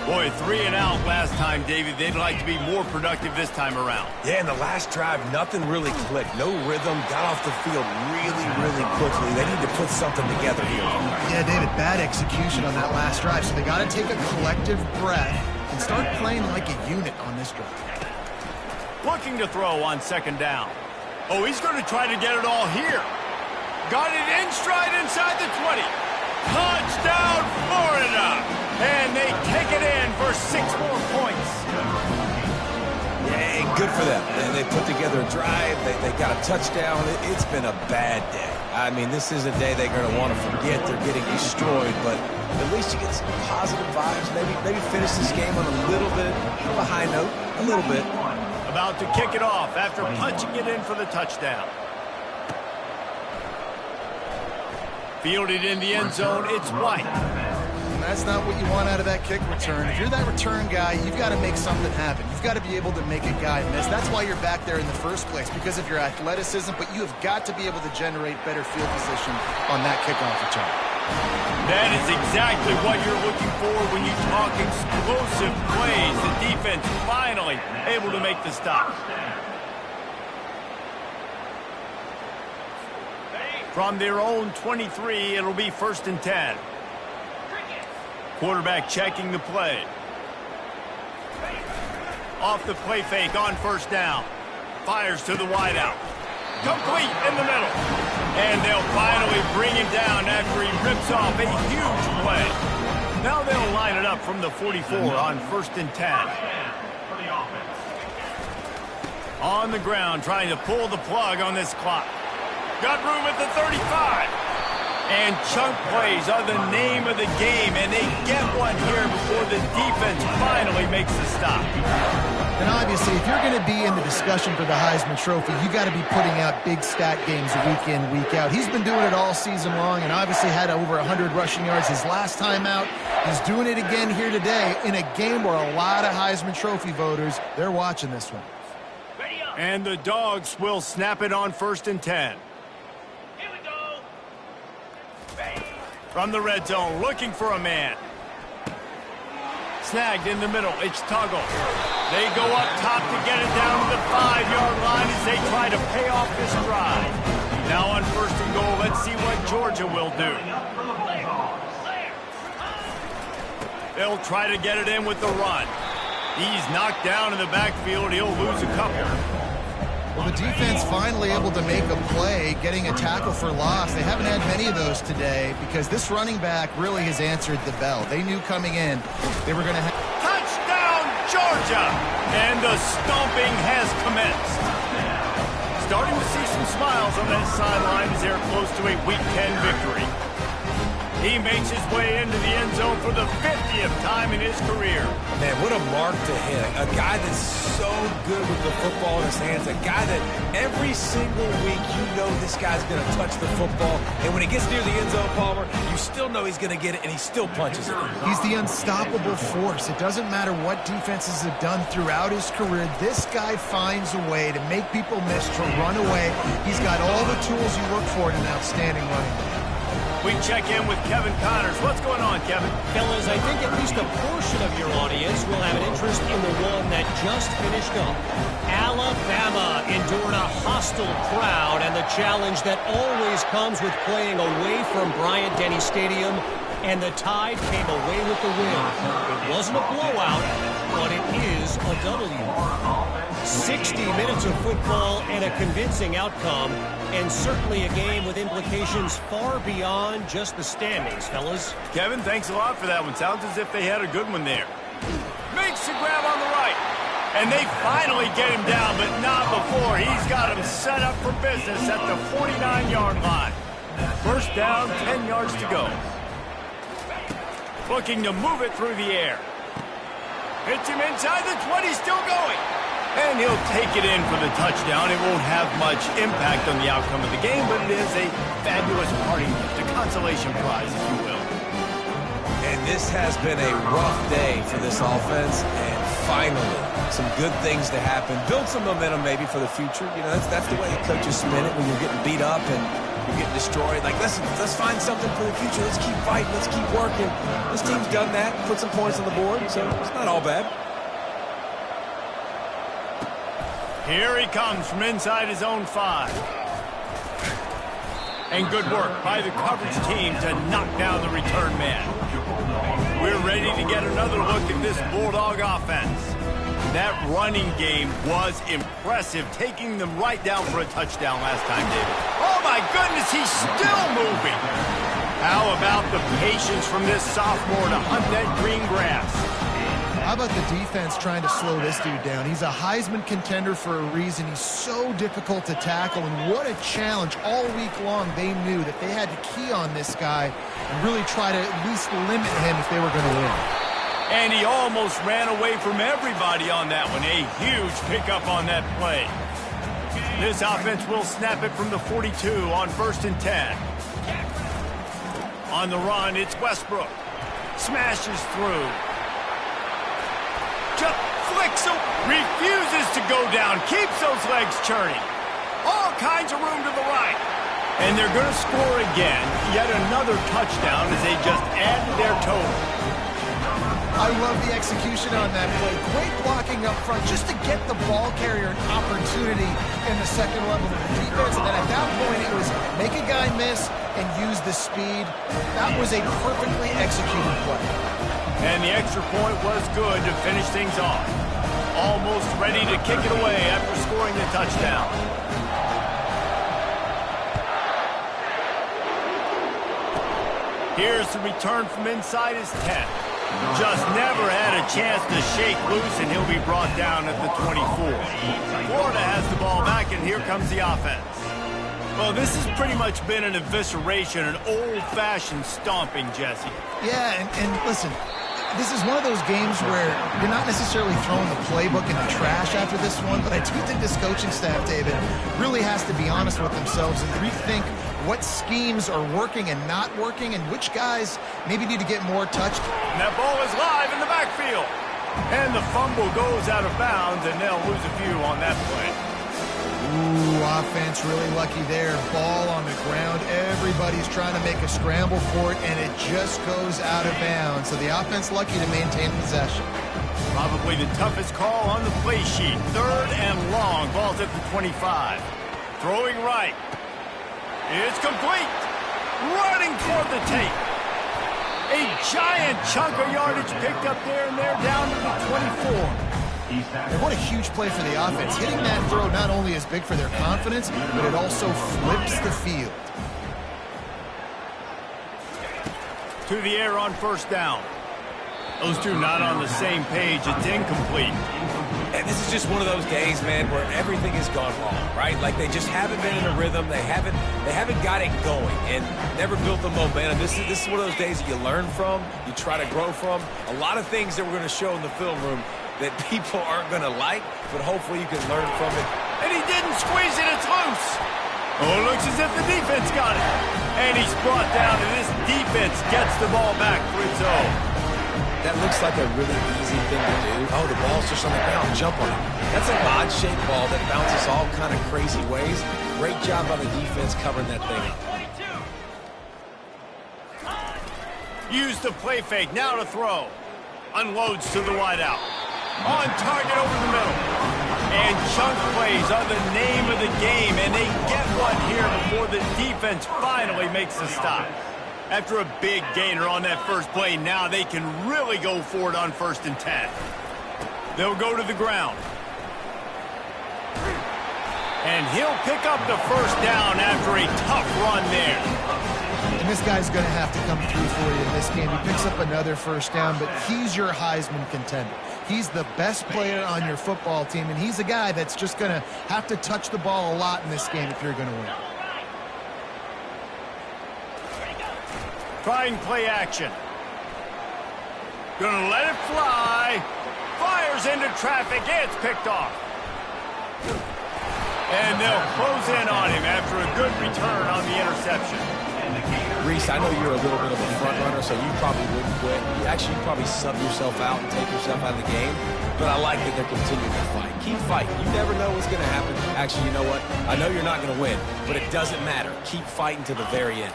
Boy, 3 and out last time, David. They'd like to be more productive this time around. Yeah, in the last drive, nothing really clicked. No rhythm, got off the field really quickly. They need to put something together here. Yeah, David, bad execution on that last drive. So they got to take a collective breath and start playing like a unit on this drive. Looking to throw on second down. Oh, he's going to try to get it all here. Got it in stride inside the 20. Touchdown, Florida! And they take it in for 6 more points. Yeah, good for them. They put together a drive. They got a touchdown. It's been a bad day. I mean, this is a day they're going to want to forget. They're getting destroyed, but at least you get some positive vibes. Maybe finish this game on a little bit of a high note. A little bit. About to kick it off after punching it in for the touchdown. Fielded in the end zone, it's White. And that's not what you want out of that kick return. If you're that return guy, you've got to make something happen. You've got to be able to make a guy miss. That's why you're back there in the first place, because of your athleticism, but you have got to be able to generate better field position on that kickoff return. That is exactly what you're looking for when you talk explosive plays. The defense finally able to make the stop. From their own 23, it'll be 1st and 10. Quarterback checking the play. Off the play fake on first down. Fires to the wideout. Complete in the middle. And they'll finally bring him down after he rips off a huge play. Now they'll line it up from the 44 on 1st and 10. On the ground, trying to pull the plug on this clock. Got room at the 35. And chunk plays are the name of the game, and they get one here before the defense finally makes the stop. And obviously, if you're going to be in the discussion for the Heisman Trophy, you got to be putting out big stat games week in, week out. He's been doing it all season long and obviously had over 100 rushing yards his last time out. He's doing it again here today in a game where a lot of Heisman Trophy voters, they're watching this one. And the Dogs will snap it on 1st and 10. From the red zone, looking for a man. Snagged in the middle, it's Tuggle. They go up top to get it down to the 5-yard line as they try to pay off this drive. Now on 1st and goal, let's see what Georgia will do. They'll try to get it in with the run. He's knocked down in the backfield. He'll lose a couple. Well, the defense finally able to make a play, getting a tackle for loss. They haven't had many of those today because this running back really has answered the bell. They knew coming in they were going to have... Touchdown, Georgia. And the stomping has commenced. Starting to see some smiles on that sideline as they're close to a Week 10 victory. He makes his way into the end zone for the 50th time in his career. Man, what a mark to hit. A guy that's so good with the football in his hands. A guy that every single week you know this guy's going to touch the football. And when he gets near the end zone, Palmer, you still know he's going to get it, and he still punches it. He's the unstoppable force. It doesn't matter what defenses have done throughout his career. This guy finds a way to make people miss, to run away. He's got all the tools you look for in an outstanding running back. We check in with Kevin Connors. What's going on, Kevin? Fellas, I think at least a portion of your audience will have an interest in the one that just finished up. Alabama endured a hostile crowd and the challenge that always comes with playing away from Bryant-Denny Stadium, and the Tide came away with the win. It wasn't a blowout, but it is a W. 60 minutes of football and a convincing outcome, and certainly a game with implications far beyond just the standings, fellas. Kevin, thanks a lot for that one. Sounds as if they had a good one there. Makes the grab on the right. And they finally get him down, but not before. He's got him set up for business at the 49-yard line. First down, 10 yards to go. Looking to move it through the air. Hits him inside the 20, still going. And he'll take it in for the touchdown. It won't have much impact on the outcome of the game, but it is a fabulous parting gift, a consolation prize, if you will. And this has been a rough day for this offense, and finally, some good things to happen. Build some momentum maybe for the future. You know, that's the way coaches spin it when you're getting beat up and you're getting destroyed. Like, let's find something for the future. Let's keep fighting. Let's keep working. This team's done that, put some points on the board, so it's not all bad. Here he comes from inside his own 5. And good work by the coverage team to knock down the return man. We're ready to get another look at this Bulldog offense. That running game was impressive, taking them right down for a touchdown last time, David. Oh, my goodness, he's still moving. How about the patience from this sophomore to hunt that green grass? How about the defense trying to slow this dude down? He's a Heisman contender for a reason. He's so difficult to tackle, and what a challenge. All week long, they knew that they had to key on this guy and really try to at least limit him if they were going to win. And he almost ran away from everybody on that one. A huge pickup on that play. This offense will snap it from the 42 on 1st and 10. On the run, it's Westbrook. Smashes through. Just flicks him, refuses to go down, keeps those legs churning. All kinds of room to the right. And they're going to score again. Yet another touchdown as they just add to their total. I love the execution on that play. Great blocking up front just to get the ball carrier an opportunity in the second level of the defense. And then at that point, it was make a guy miss and use the speed. That was a perfectly executed play. And the extra point was good to finish things off. Almost ready to kick it away after scoring the touchdown. Here's the return from inside his 10. Just never had a chance to shake loose, and he'll be brought down at the 24. Florida has the ball back, and here comes the offense. Well, this has pretty much been an evisceration, an old-fashioned stomping, Jesse. Yeah, and listen, this is one of those games where you're not necessarily throwing the playbook in the trash after this one, but I do think this coaching staff, David, really has to be honest with themselves and rethink what schemes are working and not working and which guys maybe need to get more touched. And that ball is live in the backfield. And the fumble goes out of bounds, and they'll lose a few on that play. Ooh, offense really lucky there. Ball on the ground. Everybody's trying to make a scramble for it, and it just goes out of bounds. So the offense lucky to maintain possession. Probably the toughest call on the play sheet. 3rd and long. Ball's at the 25. Throwing right. It's complete. Running toward the tape. A giant chunk of yardage picked up there, and they're down to the 24. And what a huge play for the offense. Hitting that throw not only is big for their confidence, but it also flips the field. To the air on 1st down. Those two not on the same page. It's incomplete. And this is just one of those days, man, where everything has gone wrong, right? Like they just haven't been in a rhythm. They haven't got it going and never built the momentum. This is one of those days that you learn from, you try to grow from. A lot of things that we're going to show in the film room that people aren't going to like, but hopefully you can learn from it. And he didn't squeeze it. It's loose. Oh, it looks as if the defense got it. And he's brought down, and this defense gets the ball back for its own. That looks like a really easy thing to do. Oh, the ball's just on the ground. Jump on it. That's an odd-shaped ball that bounces all kind of crazy ways. Great job by the defense covering that thing. Use the play fake. Now to throw. Unloads to the wideout. On target over the middle. And chunk plays are the name of the game, and they get one here before the defense finally makes the stop. After a big gainer on that first play, now they can really go for it on 1st and 10. They'll go to the ground. And he'll pick up the first down after a tough run there. And this guy's going to have to come through for you in this game. He picks up another first down, but he's your Heisman contender. He's the best player on your football team, and he's a guy that's just going to have to touch the ball a lot in this game if you're going to win. Trying play action. Gonna let it fly. Fires into traffic. It's picked off. And they'll close in on him after a good return on the interception. Reese, I know you're a little bit of a front runner, so you probably wouldn't quit. You'd probably sub yourself out and take yourself out of the game. But I like that they're continuing to fight. Keep fighting. You never know what's going to happen. Actually, you know what? I know you're not going to win, but it doesn't matter. Keep fighting to the very end.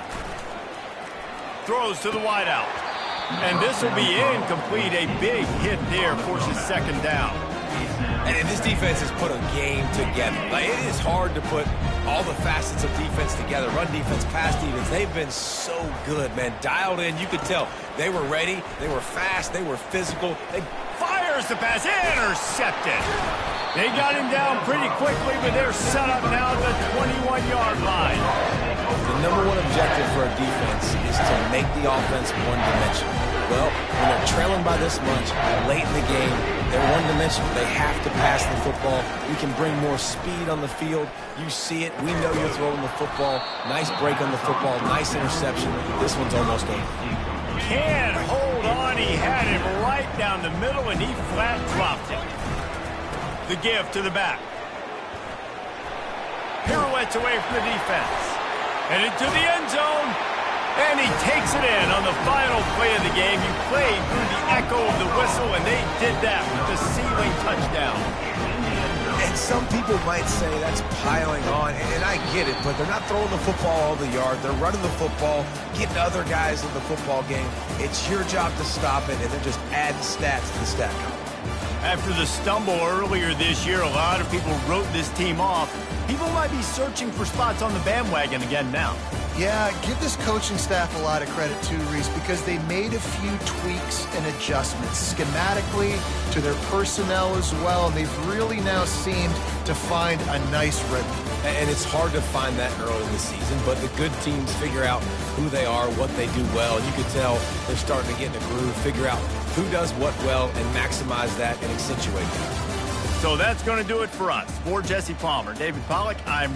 Throws to the wideout. And this will be incomplete. A big hit there forces 2nd down. And this defense has put a game together. Like, it is hard to put all the facets of defense together. Run defense, pass defense. They've been so good, man. Dialed in. You could tell they were ready. They were fast. They were physical. They fires the pass. Intercepted. They got him down pretty quickly, but they're set up now at the 21-yard line. The number one objective for a defense is to make the offense one-dimensional. Well, when they're trailing by this much, late in the game, they're one-dimensional. They have to pass the football. You can bring more speed on the field. You see it. We know you're throwing the football. Nice break on the football. Nice interception. This one's almost over. Can't hold on. He had it right down the middle, and he flat dropped it. The give to the back. Pirouettes away from the defense. And into the end zone. And he takes it in on the final play of the game. You played through the echo of the whistle, and they did that with the ceiling touchdown. And some people might say that's piling on, and I get it, but they're not throwing the football all the yard. They're running the football, getting other guys in the football game. It's your job to stop it, and then just add stats to the stat column. After the stumble earlier this year, a lot of people wrote this team off. People might be searching for spots on the bandwagon again now. Yeah, give this coaching staff a lot of credit too, Reese, because they made a few tweaks and adjustments schematically to their personnel as well, and they've really now seemed to find a nice rhythm. And it's hard to find that early in the season, but the good teams figure out who they are, what they do well. You could tell they're starting to get in a groove, figure out who does what well, and maximize that and accentuate that. So that's going to do it for us. For Jesse Palmer, David Pollack, I'm